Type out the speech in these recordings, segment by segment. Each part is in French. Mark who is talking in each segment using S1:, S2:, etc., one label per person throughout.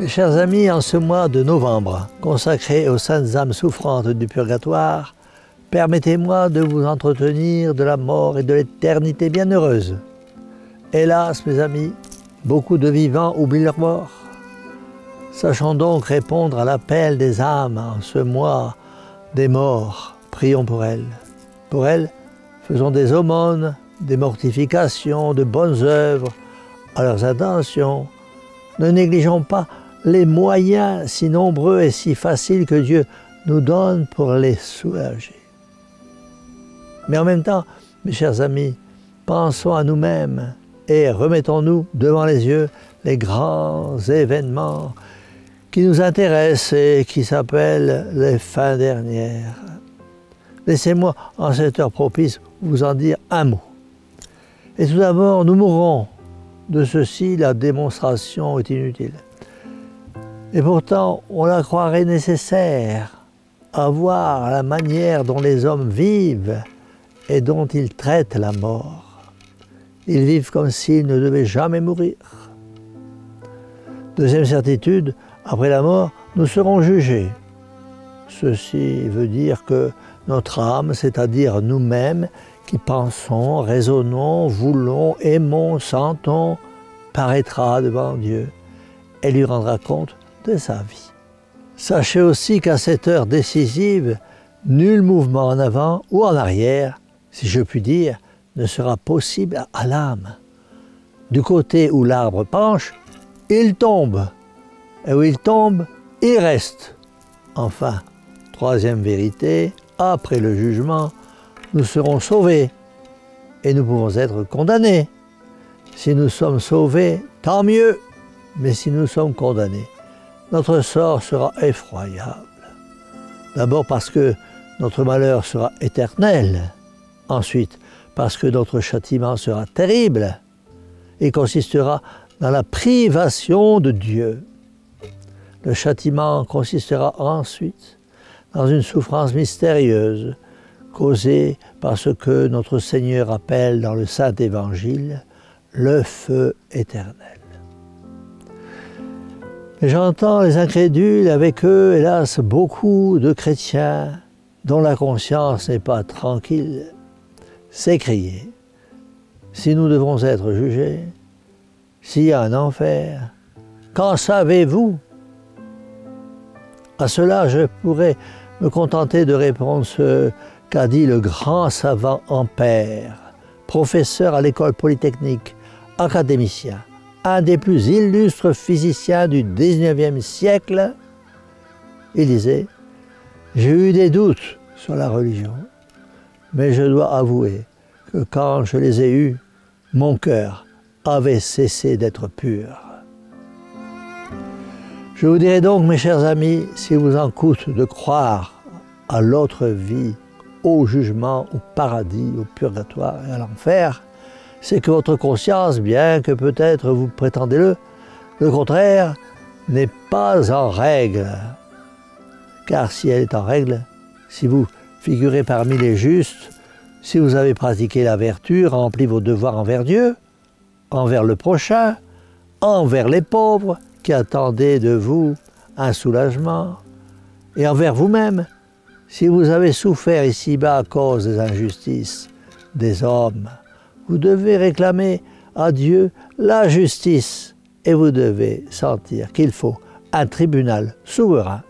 S1: Chers amis, en ce mois de novembre, consacré aux saintes âmes souffrantes du purgatoire, permettez-moi de vous entretenir de la mort et de l'éternité bienheureuse. Hélas, mes amis, beaucoup de vivants oublient leur mort. Sachons donc répondre à l'appel des âmes en ce mois des morts. Prions pour elles. Pour elles, faisons des aumônes, des mortifications, de bonnes œuvres à leurs intentions. Ne négligeons pas les moyens si nombreux et si faciles que Dieu nous donne pour les soulager. Mais en même temps, mes chers amis, pensons à nous-mêmes et remettons-nous devant les yeux les grands événements qui nous intéressent et qui s'appellent les fins dernières. Laissez-moi, en cette heure propice, vous en dire un mot. Et tout d'abord, nous mourrons. De ceci, la démonstration est inutile. Et pourtant, on la croirait nécessaire à voir la manière dont les hommes vivent et dont ils traitent la mort. Ils vivent comme s'ils ne devaient jamais mourir. Deuxième certitude, après la mort, nous serons jugés. Ceci veut dire que notre âme, c'est-à-dire nous-mêmes, qui pensons, raisonnons, voulons, aimons, sentons, paraîtra devant Dieu et lui rendra compte de sa vie. Sachez aussi qu'à cette heure décisive, nul mouvement en avant ou en arrière, si je puis dire, ne sera possible à l'âme. Du côté où l'arbre penche, il tombe, et où il tombe, il reste. Enfin, troisième vérité, après le jugement, nous serons sauvés et nous pouvons être condamnés. Si nous sommes sauvés, tant mieux, mais si nous sommes condamnés, notre sort sera effroyable. D'abord parce que notre malheur sera éternel. Ensuite, parce que notre châtiment sera terrible et consistera dans la privation de Dieu. Le châtiment consistera ensuite dans une souffrance mystérieuse causée par ce que notre Seigneur appelle dans le Saint Évangile le feu éternel. Mais j'entends les incrédules, avec eux, hélas, beaucoup de chrétiens dont la conscience n'est pas tranquille, s'écrier: si nous devons être jugés, s'il y a un enfer, qu'en savez-vous? À cela, je pourrais me contenter de répondre ce qu'a dit le grand savant Ampère, professeur à l'école polytechnique, académicien, un des plus illustres physiciens du XIXe siècle. Il disait: j'ai eu des doutes sur la religion, mais je dois avouer que quand je les ai eus, mon cœur avait cessé d'être pur. Je vous dirai donc, mes chers amis, s'il vous en coûte de croire à l'autre vie, au jugement, au paradis, au purgatoire et à l'enfer, c'est que votre conscience, bien que peut-être vous prétendez le contraire, n'est pas en règle. Car si elle est en règle, si vous figurez parmi les justes, si vous avez pratiqué la vertu, rempli vos devoirs envers Dieu, envers le prochain, envers les pauvres qui attendaient de vous un soulagement, et envers vous-même, si vous avez souffert ici-bas à cause des injustices des hommes, vous devez réclamer à Dieu la justice et vous devez sentir qu'il faut un tribunal souverain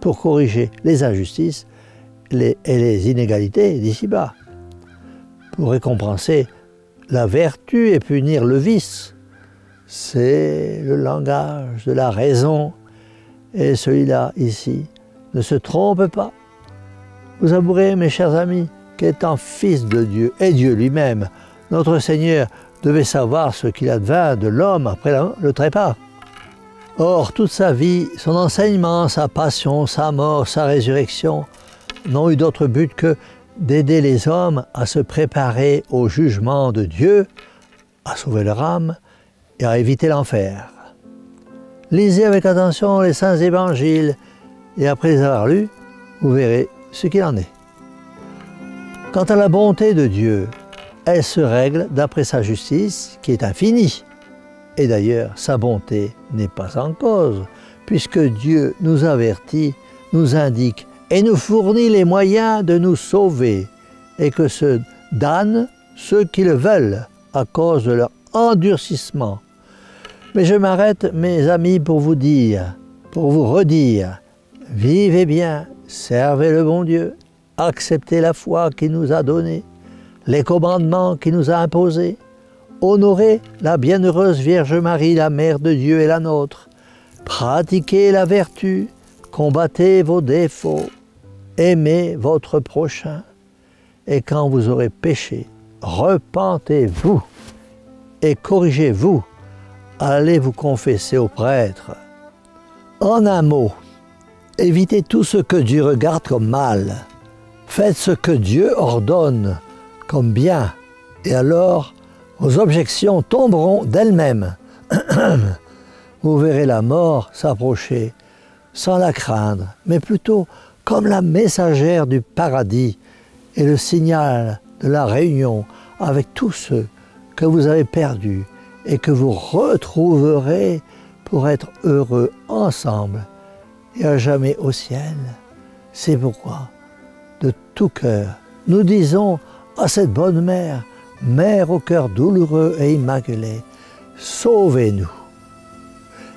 S1: pour corriger les injustices et les inégalités d'ici-bas, pour récompenser la vertu et punir le vice. C'est le langage de la raison et celui-là, ici, ne se trompe pas. Vous avouerez, mes chers amis, qu'étant fils de Dieu et Dieu lui-même, notre Seigneur devait savoir ce qu'il advint de l'homme après le trépas. Or, toute sa vie, son enseignement, sa passion, sa mort, sa résurrection n'ont eu d'autre but que d'aider les hommes à se préparer au jugement de Dieu, à sauver leur âme et à éviter l'enfer. Lisez avec attention les saints évangiles et après les avoir lus, vous verrez ce qu'il en est. Quant à la bonté de Dieu, elle se règle d'après sa justice qui est infinie. Et d'ailleurs, sa bonté n'est pas en cause, puisque Dieu nous avertit, nous indique et nous fournit les moyens de nous sauver, et que se damnent ceux qui le veulent à cause de leur endurcissement. Mais je m'arrête, mes amis, pour vous dire, pour vous redire, vivez bien, servez le bon Dieu, acceptez la foi qu'il nous a donnée, les commandements qu'il nous a imposés, honorez la bienheureuse Vierge Marie, la Mère de Dieu et la nôtre, pratiquez la vertu, combattez vos défauts, aimez votre prochain, et quand vous aurez péché, repentez-vous et corrigez-vous, allez vous confesser au prêtre. En un mot, évitez tout ce que Dieu regarde comme mal, faites ce que Dieu ordonne comme bien, et alors vos objections tomberont d'elles-mêmes. Vous verrez la mort s'approcher sans la craindre, mais plutôt comme la messagère du paradis et le signal de la réunion avec tous ceux que vous avez perdus et que vous retrouverez pour être heureux ensemble et à jamais au ciel. C'est pourquoi, de tout cœur, nous disons à cette bonne mère, mère au cœur douloureux et immaculé, sauvez-nous.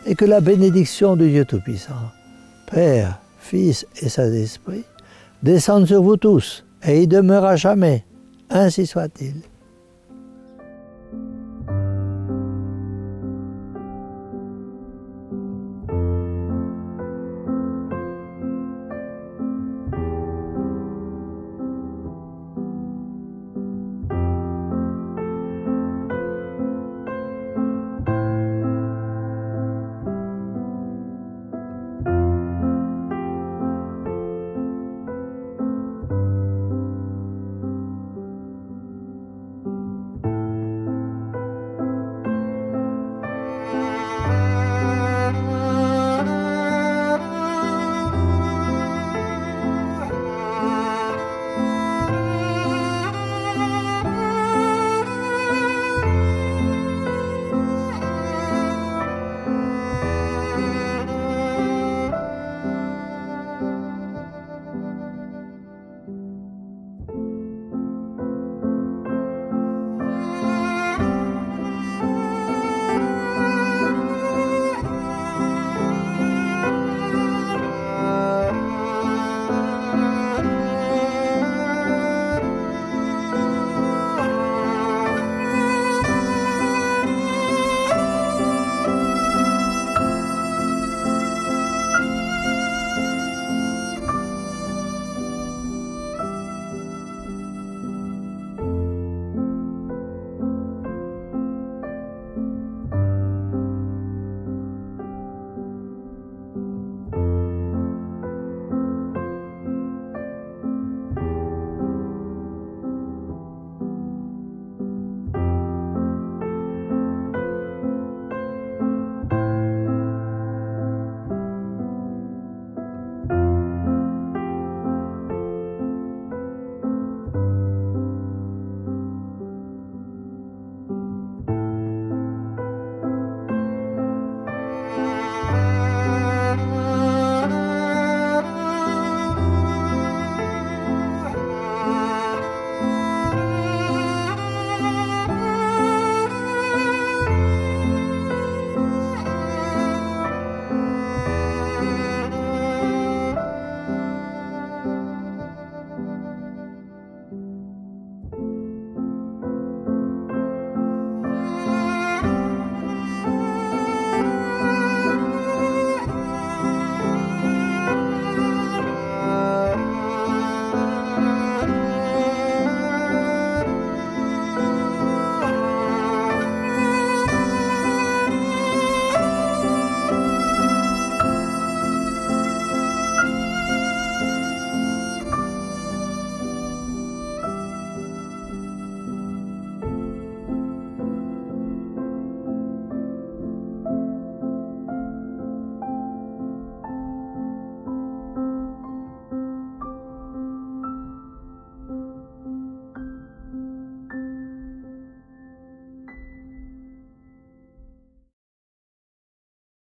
S1: Et que la bénédiction de Dieu Tout-Puissant, Père, Fils et Saint-Esprit, descende sur vous tous et y demeure à jamais. Ainsi soit-il.